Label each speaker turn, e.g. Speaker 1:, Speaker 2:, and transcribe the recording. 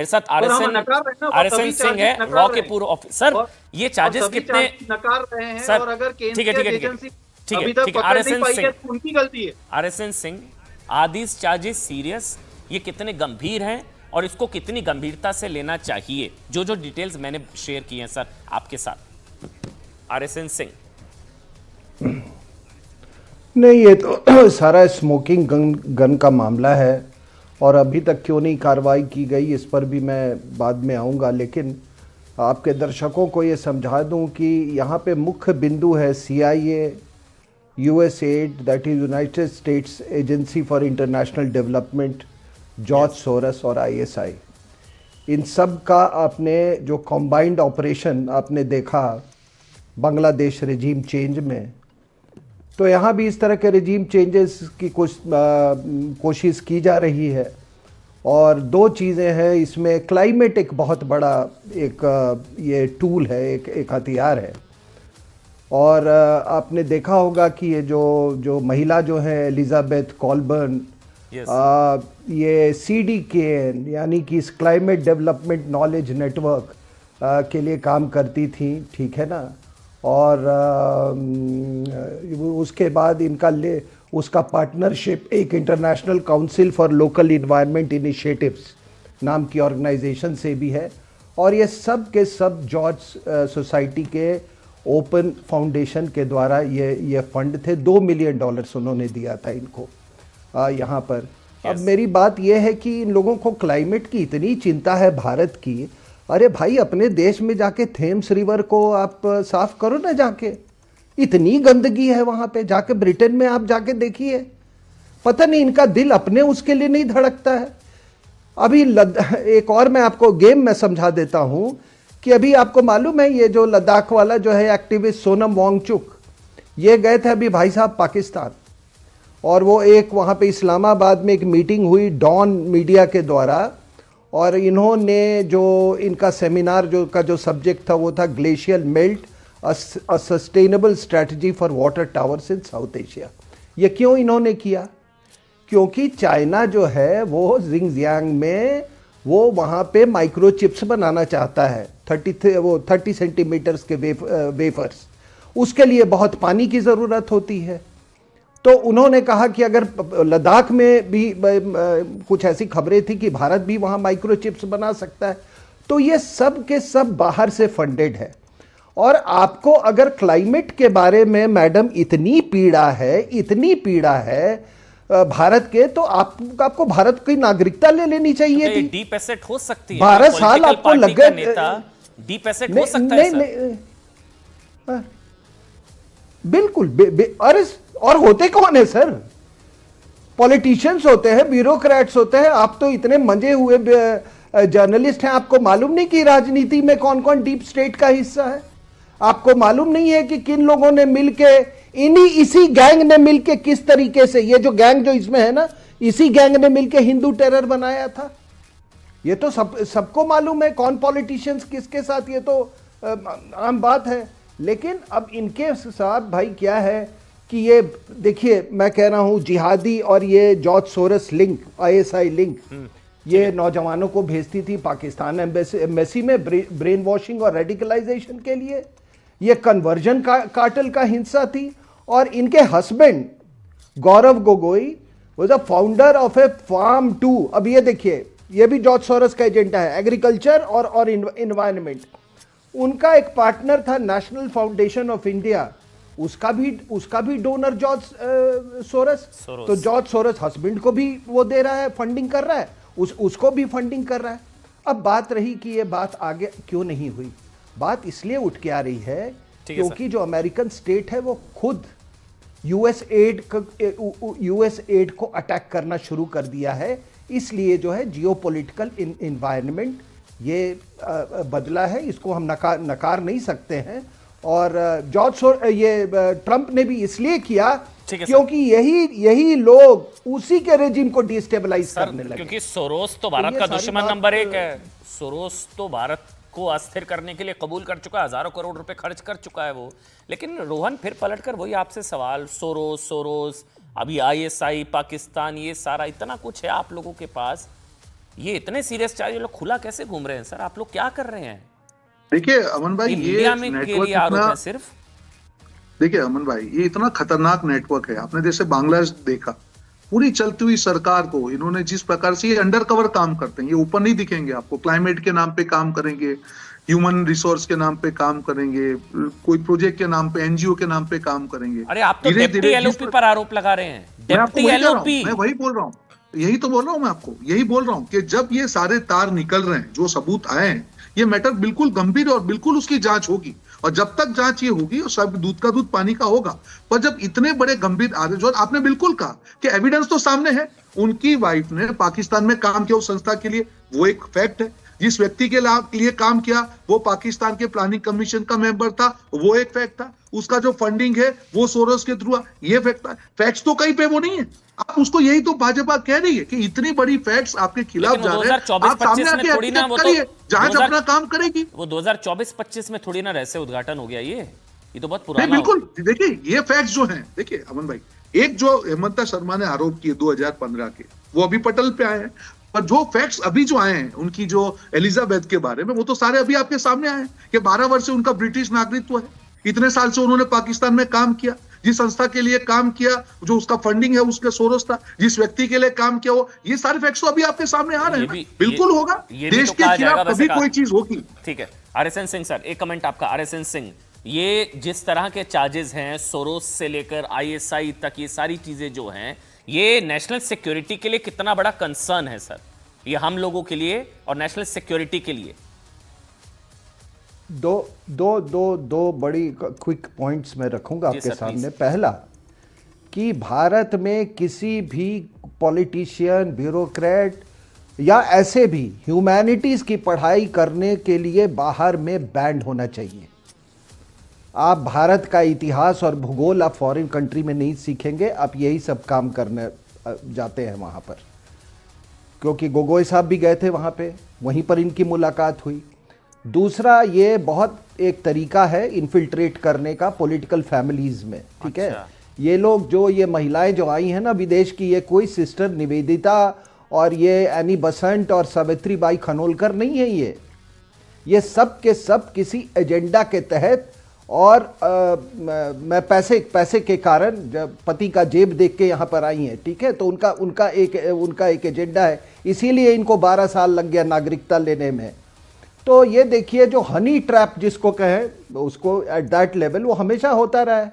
Speaker 1: मेरे साथ
Speaker 2: और हम
Speaker 1: आरएसएन
Speaker 2: नकार रहे हैं ना, वो
Speaker 1: आरएसएन
Speaker 2: सभी
Speaker 1: सिंह
Speaker 2: चार्जेस
Speaker 1: है, रॉ
Speaker 2: नकार
Speaker 1: के
Speaker 2: रहे हैं।
Speaker 1: पूर्व ऑफिसर। सर
Speaker 2: और
Speaker 1: ये
Speaker 2: और
Speaker 1: चार्जेस
Speaker 2: सभी
Speaker 1: कितने?
Speaker 2: चार्जेस नकार रहे हैं,
Speaker 1: सर
Speaker 2: और अगर
Speaker 1: ठीक है
Speaker 2: केंद्रीय
Speaker 1: ठीक है ठीक है
Speaker 2: एजेंसी
Speaker 1: ठीक है
Speaker 2: अभी तक
Speaker 1: ठीक है।
Speaker 2: पकड़ नहीं
Speaker 1: आरएसएन
Speaker 2: पाई है
Speaker 1: सिंह,
Speaker 2: तो उनकी गलती है।
Speaker 1: R S N Singh, are these charges serious? ये कितने गंभीर हैं और इसको कितनी गंभीरता से लेना चाहिए? जो जो डिटेल्स मैंने शेयर की हैं सर आपके साथ। आरएसएन सिंह।
Speaker 3: नहीं, ये तो सारा स्मोकिंग गन का मामला है और अभी तक क्यों नहीं कार्रवाई की गई इस पर भी मैं बाद में आऊँगा, लेकिन आपके दर्शकों को ये समझा दूं कि यहाँ पे मुख्य बिंदु है CIA, USAID, that is United States agency for international development, George
Speaker 1: yes.
Speaker 3: Soros और ISI। इन सब का आपने जो कॉम्बाइंड ऑपरेशन आपने देखा बांग्लादेश रेजीम चेंज में, तो यहाँ भी इस तरह के रेजीम चेंजेस की कुछ कोशिश की जा रही है। और दो चीज़ें हैं इसमें, क्लाइमेट एक बहुत बड़ा एक ये टूल है, एक हथियार है। और आपने देखा होगा कि ये जो जो महिला जो है एलिजाबेथ कॉलबर्न,
Speaker 1: यस।
Speaker 3: ये CDKN यानी कि इस क्लाइमेट डेवलपमेंट नॉलेज नेटवर्क के लिए काम करती थी, ठीक है ना। और उसके बाद उसका पार्टनरशिप एक international council for local environment initiatives नाम की ऑर्गेनाइजेशन से भी है। और ये सब के सब जॉर्ज सोसाइटी के ओपन फाउंडेशन के द्वारा ये फंड थे। $2 मिलियन उन्होंने दिया था इनको यहाँ पर। अब मेरी बात यह है कि इन लोगों को क्लाइमेट की इतनी चिंता है भारत की। अरे भाई, अपने देश में जाके थेम्स रिवर को आप साफ करो ना जाके, इतनी गंदगी है वहां पे। जाके ब्रिटेन में आप जाके देखिए, पता नहीं इनका दिल अपने उसके लिए नहीं धड़कता है। अभी एक और मैं आपको गेम में समझा देता हूं कि अभी आपको मालूम है ये जो लद्दाख वाला जो है एक्टिविस्ट सोनम वांगचुक, ये गए थे अभी भाई साहब पाकिस्तान, और वो एक वहाँ पे इस्लामाबाद में एक मीटिंग हुई डॉन मीडिया के द्वारा, और इन्होंने जो इनका सेमिनार जो सब्जेक्ट था वो था glacial melt, a sustainable strategy for water towers in south Asia. ये क्यों इन्होंने किया? क्योंकि चाइना जो है वो जिंगजियांग में वो वहाँ पे माइक्रोचिप्स बनाना चाहता है, 30 सेंटीमीटर्स के वेफर्स। उसके लिए बहुत पानी की ज़रूरत होती है। तो उन्होंने कहा कि अगर लद्दाख में भी कुछ ऐसी खबरें थी कि भारत भी वहाँ माइक्रोचिप्स बना सकता है, तो ये सब के सब बाहर से फंडेड है। और आपको अगर क्लाइमेट के बारे में मैडम इतनी पीड़ा है भारत के, तो आपको भारत की नागरिकता ले लेनी चाहिए
Speaker 1: तो
Speaker 3: थी।
Speaker 1: डीप एसेट हो सकती है?
Speaker 3: 12 साल आपको लग गए।
Speaker 1: नेता डीप एसेट हो सकता है सर?
Speaker 3: बिल्कुल अरे, और होते कौन है सर? पॉलिटिशियंस होते हैं, ब्यूरोक्रेट्स होते हैं। आप तो इतने मंजे हुए जर्नलिस्ट हैं, आपको मालूम नहीं कि राजनीति में कौन कौन डीप स्टेट का हिस्सा है? आपको मालूम नहीं है कि किन लोगों ने मिलके, इसी गैंग ने मिलके किस तरीके से, ये जो गैंग जो इसमें है ना, इसी गैंग ने मिलके हिंदू टेरर बनाया था। ये तो सबको मालूम है कौन पॉलिटिशियंस किसके साथ, ये तो आम बात है। लेकिन अब इनके साथ भाई क्या है कि ये देखिए, मैं कह रहा हूं जिहादी और ये George Soros link, ISI link, ये नौजवानों को भेजती थी पाकिस्तान एम्बेसी में ब्रेन वॉशिंग और रेडिकलाइजेशन के लिए। ये कन्वर्जन कार्टेल का हिस्सा थी। और इनके husband Gaurav Gogoi was a founder of a farm 2। अब ये देखिए, ये भी जॉर्ज सोरस का एजेंडा है, एग्रीकल्चर और इन्वायरमेंट। उनका एक पार्टनर था नेशनल फाउंडेशन ऑफ इंडिया, उसका भी डोनर जॉर्ज सोरस। तो जॉर्ज सोरस हस्बैंड को भी वो दे रहा है, फंडिंग कर रहा है, उसको भी फंडिंग कर रहा है। अब बात रही कि ये बात आगे क्यों नहीं हुई। बात इसलिए उठ के आ रही है क्योंकि जो अमेरिकन स्टेट है वो खुद यूएस एड को अटैक करना शुरू कर दिया है। इसलिए जो है जियोपॉलिटिकल इन्वायरमेंट ये बदला है, इसको हम नकार नहीं सकते हैं। और ट्रंप ने भी इसलिए किया क्योंकि यही लोग उसी के रेजिम को डिस्टेबलाइज करने लगे।
Speaker 1: क्योंकि सोरोस तो भारत का दुश्मन नंबर 1 है। सोरोस तो भारत को अस्थिर करने के लिए कबूल कर चुका है, हजारों करोड़ रुपए खर्च कर चुका है वो। लेकिन रोहन, फिर पलटकर वही आपसे सवाल, सोरोस, अभी ISI, पाकिस्तान, ये सारा इतना कुछ है आप लोगों के पास, ये इतने सीरियस चार्ज, ये लोग खुला कैसे घूम रहे हैं सर? आप लोग क्या कर रहे हैं?
Speaker 2: देखिए अमन भाई, ये
Speaker 1: इंडिया में के
Speaker 2: नेटवर्क
Speaker 1: लिए आरोप
Speaker 2: इतना,
Speaker 1: है सिर्फ।
Speaker 2: देखिए अमन भाई, ये इतना खतरनाक नेटवर्क है। आपने जैसे बांग्लादेश देखा, पूरी चलती हुई सरकार को इन्होंने जिस प्रकार से, ये अंडर कवर काम करते हैं, ये ऊपर नहीं दिखेंगे आपको। क्लाइमेट के नाम पे काम करेंगे, ह्यूमन रिसोर्स के नाम पे काम करेंगे, कोई प्रोजेक्ट के नाम पे, एनजीओ के नाम पे काम करेंगे।
Speaker 1: अरे आप तो डेप्टी एलओपी पर आरोप लगा रहे हैं।
Speaker 2: मैं आपको
Speaker 1: डेप्टी
Speaker 2: वही कह रहा हूं,
Speaker 1: एलओपी।
Speaker 2: मैं वही बोल रहा हूँ, यही तो बोल रहा हूं मैं आपको, यही बोल रहा हूं कि जब ये सारे तार निकल रहे हैं, जो सबूत आए हैं, ये मैटर बिल्कुल गंभीर और बिल्कुल उसकी जांच होगी। और जब तक जांच ये होगी, और सब दूध का दूध पानी का होगा। पर जब इतने बड़े गंभीर आरोप, जो आपने बिल्कुल कहा कि एविडेंस तो सामने है, उनकी वाइफ ने पाकिस्तान में काम किया उस संस्था के लिए, वो एक फैक्ट है। जिस व्यक्ति के लिए काम किया वो पाकिस्तान के प्लानिंग कमीशन का मेंबर था, वो एक फैक्ट था। उसका जो फंडिंग है वो सोरोस के थ्रू, ये फैक्ट था। फैक्ट्स तो कहीं पे वो नहीं है। आप उसको, यही तो भाजपा कह रही है कि इतनी बड़ी फैक्ट्स आपके खिलाफ जा रहे हैं, आप सामने आके एक्सेप्ट करिए, जांच अपना काम करेगी।
Speaker 1: वो 2024-25 में थोड़ी ना रहस्य उद्घाटन हो गया। ये तो बहुत
Speaker 2: नहीं,
Speaker 1: पुराना।
Speaker 2: बिल्कुल। देखिए ये फैक्ट्स जो हैं, देखिए अमन भाई, एक जो हेमंता शर्मा ने आरोप किए 2015 के, वो अभी पटल पे आए हैं। पर जो फैक्ट्स अभी जो आए हैं उनकी, जो एलिजाबेथ के बारे में, वो तो सारे अभी आपके सामने आए हैं कि 12 वर्ष से उनका ब्रिटिश नागरिकत्व है, इतने साल से उन्होंने पाकिस्तान में काम किया, जिस संस्था के लिए काम किया, जो उसका फंडिंग है उसके सोर्स था, जिस व्यक्ति के लिए काम किया, वो ये सारे फैक्ट्स तो अभी आपके सामने आ रहे हैं। बिल्कुल होगा, देश के खिलाफ कभी कोई चीज होगी।
Speaker 1: ठीक है। आरएसएन सिंह सर, एक कमेंट आपका। आरएसएन सिंह, ये जिस तरह के चार्जेस हैं, सोरोस से लेकर आईएसआई तक, ये सारी चीजें जो हैं, ये नेशनल सिक्योरिटी के लिए कितना बड़ा कंसर्न है सर? ये हम लोगों के लिए और नेशनल सिक्योरिटी के लिए।
Speaker 3: दो बड़ी क्विक पॉइंट्स मैं रखूंगा आपके सामने। पहला, कि भारत में किसी भी पॉलिटिशियन, ब्यूरोक्रेट या ऐसे भी ह्यूमैनिटीज की पढ़ाई करने के लिए बाहर में बैंड होना चाहिए। आप भारत का इतिहास और भूगोल आप फॉरेन कंट्री में नहीं सीखेंगे, आप यही सब काम करने जाते हैं वहाँ पर। क्योंकि गोगोई साहब भी गए थे वहाँ पे, वहीं पर इनकी मुलाकात हुई। दूसरा, ये बहुत एक तरीका है इन्फिल्ट्रेट करने का पॉलिटिकल फैमिलीज में, ठीक है। ये लोग जो, ये महिलाएं जो आई हैं ना विदेश की, ये कोई सिस्टर निवेदिता और ये एनी बसंत और सावित्री बाई खनोलकर नहीं है। ये सब के सब किसी एजेंडा के तहत, और मैं पैसे के कारण जब पति का जेब देख के यहाँ पर आई हैं, ठीक है। तो उनका एक एजेंडा है, इसीलिए इनको 12 साल लग गया नागरिकता लेने में। तो ये देखिए, जो हनी ट्रैप जिसको कहें, उसको एट दैट लेवल वो हमेशा होता रहा है।